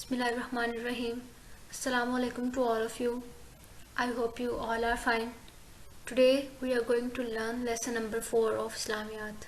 Bismillahirrahmanirrahim. Assalamu alaikum to all of you. I hope you all are fine. Today we are going to learn lesson number 4 of Islamiyat.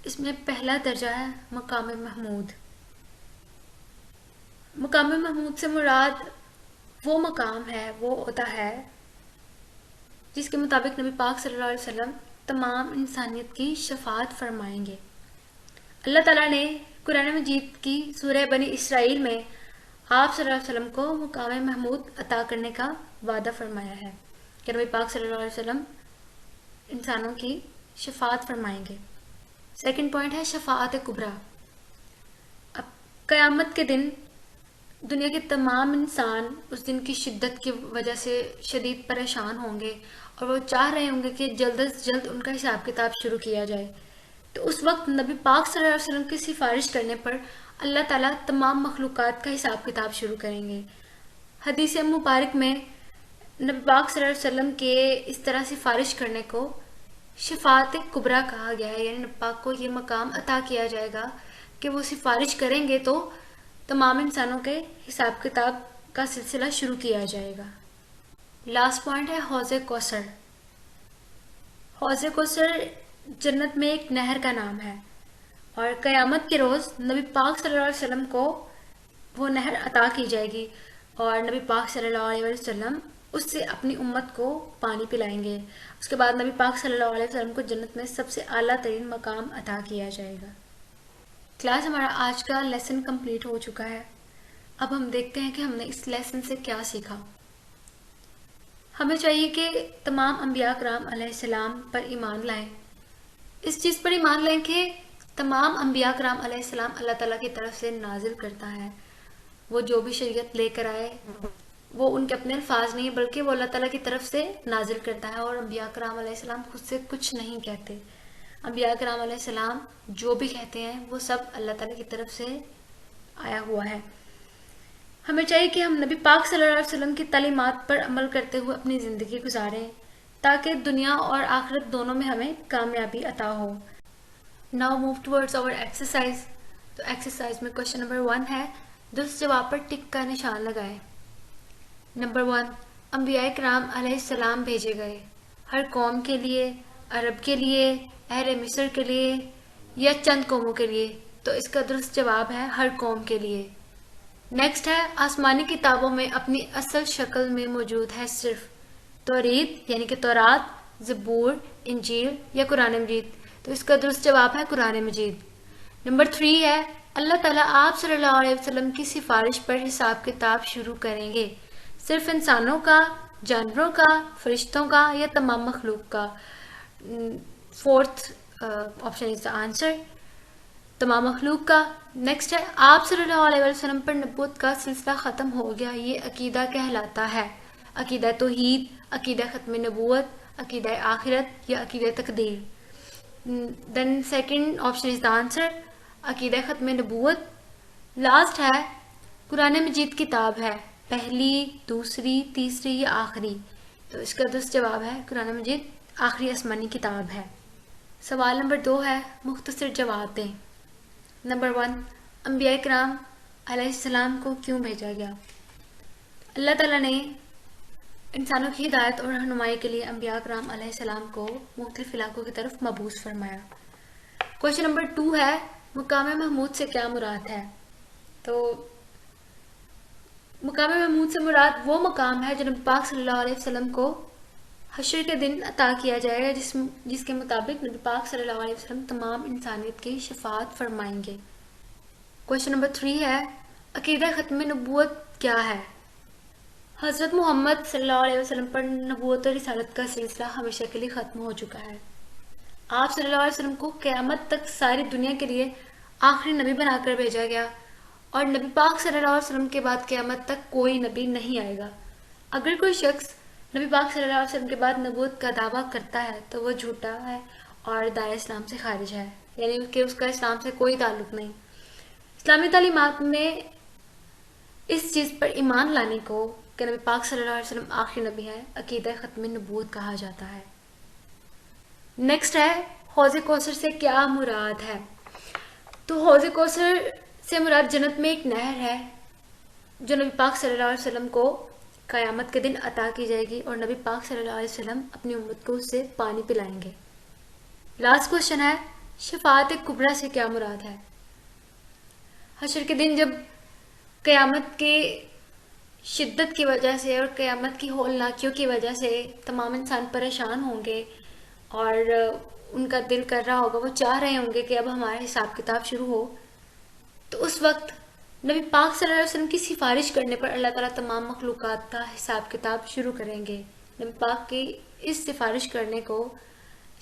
اس میں پہلا درجہ ہے مقام محمود۔ مقام محمود سے مراد وہ مقام ہے، وہ عہدہ ہے جس کے مطابق نبی پاک صلی اللہ علیہ وسلم تمام انسانیت کی شفاعت فرمائیں گے۔ اللہ تعالیٰ نے قرآن مجید کی سورہ بنی اسرائیل میں آپ صلی اللہ علیہ وسلم کو مقام محمود عطا کرنے کا وعدہ فرمایا ہے کہ نبی پاک صلی اللہ علیہ وسلم انسانوں کی شفاعت فرمائیں گے۔ سیکنڈ پوائنٹ ہے شفاعت کبریٰ۔ اب قیامت کے دن دنیا کے تمام انسان اس دن کی شدت کی وجہ سے شدید پریشان ہوں گے اور وہ چاہ رہے ہوں گے کہ جلد از جلد ان کا حساب کتاب شروع کیا جائے۔ تو اس وقت نبی پاک صلی اللہ علیہ وسلم کی سفارش کرنے پر اللہ تعالیٰ تمام مخلوقات کا حساب کتاب شروع کریں گے۔ حدیث مبارک میں نبی پاک صلی اللہ علیہ وسلم کے اس طرح سفارش کرنے کو شفاعت کبریٰ کہا گیا ہے، یعنی نبی پاک کو یہ مقام عطا کیا جائے گا کہ وہ سفارش کریں گے تو تمام انسانوں کے حساب کتاب کا سلسلہ شروع کیا جائے گا۔ لاسٹ پوائنٹ ہے حوض کوثر۔ حوض کوثر جنت میں ایک نہر کا نام ہے اور قیامت کے روز نبی پاک صلی اللہ علیہ وسلم کو وہ نہر عطا کی جائے گی اور نبی پاک صلی اللہ علیہ وسلم اس سے اپنی امت کو پانی پلائیں گے۔ اس کے بعد نبی پاک صلی اللہ علیہ وسلم کو جنت میں سب سے اعلیٰ ترین مقام عطا کیا جائے گا۔ کلاس ہمارا آج کا لیسن کمپلیٹ ہو چکا ہے۔ اب ہم دیکھتے ہیں کہ ہم نے اس لیسن سے کیا سیکھا۔ ہمیں چاہیے کہ تمام انبیاء کرام علیہ السلام پر ایمان لائیں، اس چیز پر ایمان لائیں کہ تمام انبیاء کرام علیہ السلام اللہ تعالیٰ کی طرف سے نازل کرتا ہے۔ وہ جو بھی شریعت لے کر آئے وہ ان کے اپنے الفاظ نہیں بلکہ وہ اللہ تعالیٰ کی طرف سے نازل کرتا ہے، اور انبیاء کرام علیہ السلام خود سے کچھ نہیں کہتے۔ انبیاء کرام علیہ السلام جو بھی کہتے ہیں وہ سب اللہ تعالیٰ کی طرف سے آیا ہوا ہے۔ ہمیں چاہیے کہ ہم نبی پاک صلی اللہ علیہ وسلم کی تعلیمات پر عمل کرتے ہوئے اپنی زندگی گزاریں تاکہ دنیا اور آخرت دونوں میں ہمیں کامیابی عطا ہو۔ Now move towards our exercise۔ تو ایکسرسائز میں کوشچن نمبر 1 ہے، درست جواب پر ٹک کا نشان لگائیں۔ نمبر 1، انبیاء کرام علیہ السلام بھیجے گئے ہر قوم کے لیے، عرب کے لیے، اہل مصر کے لیے یا چند قوموں کے لیے؟ تو اس کا درست جواب ہے ہر قوم کے لیے۔ نیکسٹ ہے، آسمانی کتابوں میں اپنی اصل شکل میں موجود ہے صرف توریت یعنی کہ تورات، زبور، انجیل یا قرآن مجید؟ تو اس کا درست جواب ہے قرآن مجید۔ نمبر 3 ہے، اللہ تعالیٰ آپ صلی اللہ علیہ وسلم کی سفارش پر حساب کتاب شروع کریں گے، صرف انسانوں کا، جانوروں کا، فرشتوں کا یا تمام مخلوق کا؟ 4th option is the answer, تمام مخلوق کا۔ نیکسٹ ہے، آپ صلی اللہ علیہ وسلم پر نبوت کا سلسلہ ختم ہو گیا، یہ عقیدہ کہلاتا ہے؟ عقیدہ توحید، عقیدہ ختم نبوت، عقیدہ آخرت یا عقیدہ تقدیر؟ Then second option is the answer, عقیدہ ختم نبوت۔ لاسٹ ہے، قرآن مجید کتاب ہے پہلی، دوسری، تیسری یا آخری؟ تو اس کا درست جواب ہے قرآن مجید آخری آسمانی کتاب ہے۔ سوال نمبر 2 ہے، مختصر جواب دیں۔ نمبر 1، انبیاء کرام علیہ السلام کو کیوں بھیجا گیا؟ اللہ تعالیٰ نے انسانوں کی ہدایت اور رہنمائی کے لیے انبیاء کرام علیہ السلام کو مختلف علاقوں کی طرف مبعوث فرمایا۔ کوشچن نمبر 2 ہے، مقام محمود سے کیا مراد ہے؟ تو مقام محمود سے مراد وہ مقام ہے جو نبی پاک صلی اللہ علیہ وسلم کو حشر کے دن عطا کیا جائے گا، جس کے مطابق نبی پاک صلی اللہ علیہ وسلم تمام انسانیت کی شفاعت فرمائیں گے۔ کوشچن نمبر 3 ہے، عقیدہ ختم نبوت کیا ہے؟ حضرت محمد صلی اللہ علیہ وسلم پر نبوت اور رسالت کا سلسلہ ہمیشہ کے لیے ختم ہو چکا ہے۔ آپ صلی اللہ علیہ وسلم کو قیامت تک ساری دنیا کے لیے آخری نبی بنا کر بھیجا گیا، اور نبی پاک صلی اللہ علیہ وسلم کے بعد قیامت تک کوئی نبی نہیں آئے گا۔ اگر کوئی شخص نبی پاک صلی اللہ علیہ وسلم کے بعد نبوت کا دعویٰ کرتا ہے تو وہ جھوٹا ہے اور دائرہ اسلام سے خارج ہے، یعنی کہ اس کا اسلام سے کوئی تعلق نہیں۔ اسلامی تعلیمات میں اس چیز پر ایمان لانے کو کہ نبی پاک صلی اللہ علیہ وسلم آخری نبی ہے، عقیدہ ختم نبوت کہا جاتا ہے۔ نیکسٹ ہے، حوض کوثر سے کیا مراد ہے؟ تو حوض کوثر سے مراد جنت میں ایک نہر ہے جو نبی پاک صلی اللہ علیہ وسلم کو قیامت کے دن عطا کی جائے گی، اور نبی پاک صلی اللہ علیہ وسلم اپنی امت کو اس سے پانی پلائیں گے۔ لاسٹ کوشچن ہے، شفاعت کبریٰ سے کیا مراد ہے؟ حشر کے دن جب قیامت کے شدت کی وجہ سے اور قیامت کی ہولناکیوں کی وجہ سے تمام انسان پریشان ہوں گے اور ان کا دل کر رہا ہوگا، وہ چاہ رہے ہوں گے کہ اب ہمارا حساب کتاب شروع ہو، تو اس وقت نبی پاک صلی اللہ علیہ وسلم کی سفارش کرنے پر اللہ تعالیٰ تمام مخلوقات کا حساب کتاب شروع کریں گے۔ نبی پاک کی اس سفارش کرنے کو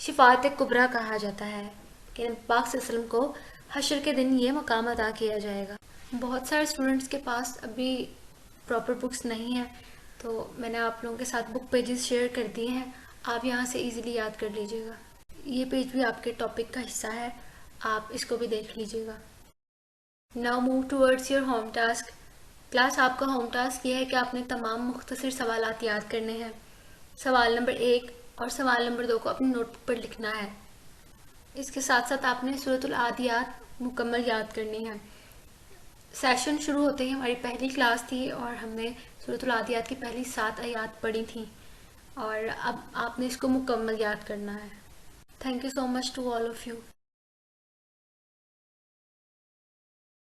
شفاعت کبریٰ کہا جاتا ہے کہ نبی پاک صلی اللہ علیہ وسلم کو حشر کے دن یہ مقام عطا کیا جائے گا۔ بہت سارے اسٹوڈنٹس کے پاس ابھی پراپر بکس نہیں ہیں، تو میں نے آپ لوگوں کے ساتھ بک پیجز شیئر کر دیے ہیں، آپ یہاں سے ایزیلی یاد کر لیجئے گا۔ یہ پیج بھی آپ کے ٹاپک کا حصہ ہے، آپ اس کو بھی دیکھ لیجئے گا۔ Now move towards your home task۔ Class آپ کا ہوم ٹاسک یہ ہے کہ آپ نے تمام مختصر سوالات یاد کرنے ہیں۔ سوال نمبر 1 اور سوال نمبر 2 کو اپنی نوٹ بک پر لکھنا ہے۔ اس کے ساتھ ساتھ آپ نے سورۃ العادیات مکمل یاد کرنی ہے۔ سیشن شروع ہوتے ہی ہماری پہلی کلاس تھی اور ہم نے سورۃ العادیات کی پہلی 7 آیات پڑھی تھیں، اور اب آپ نے اس کو مکمل یاد کرنا ہے۔ Thank you so much to all of you.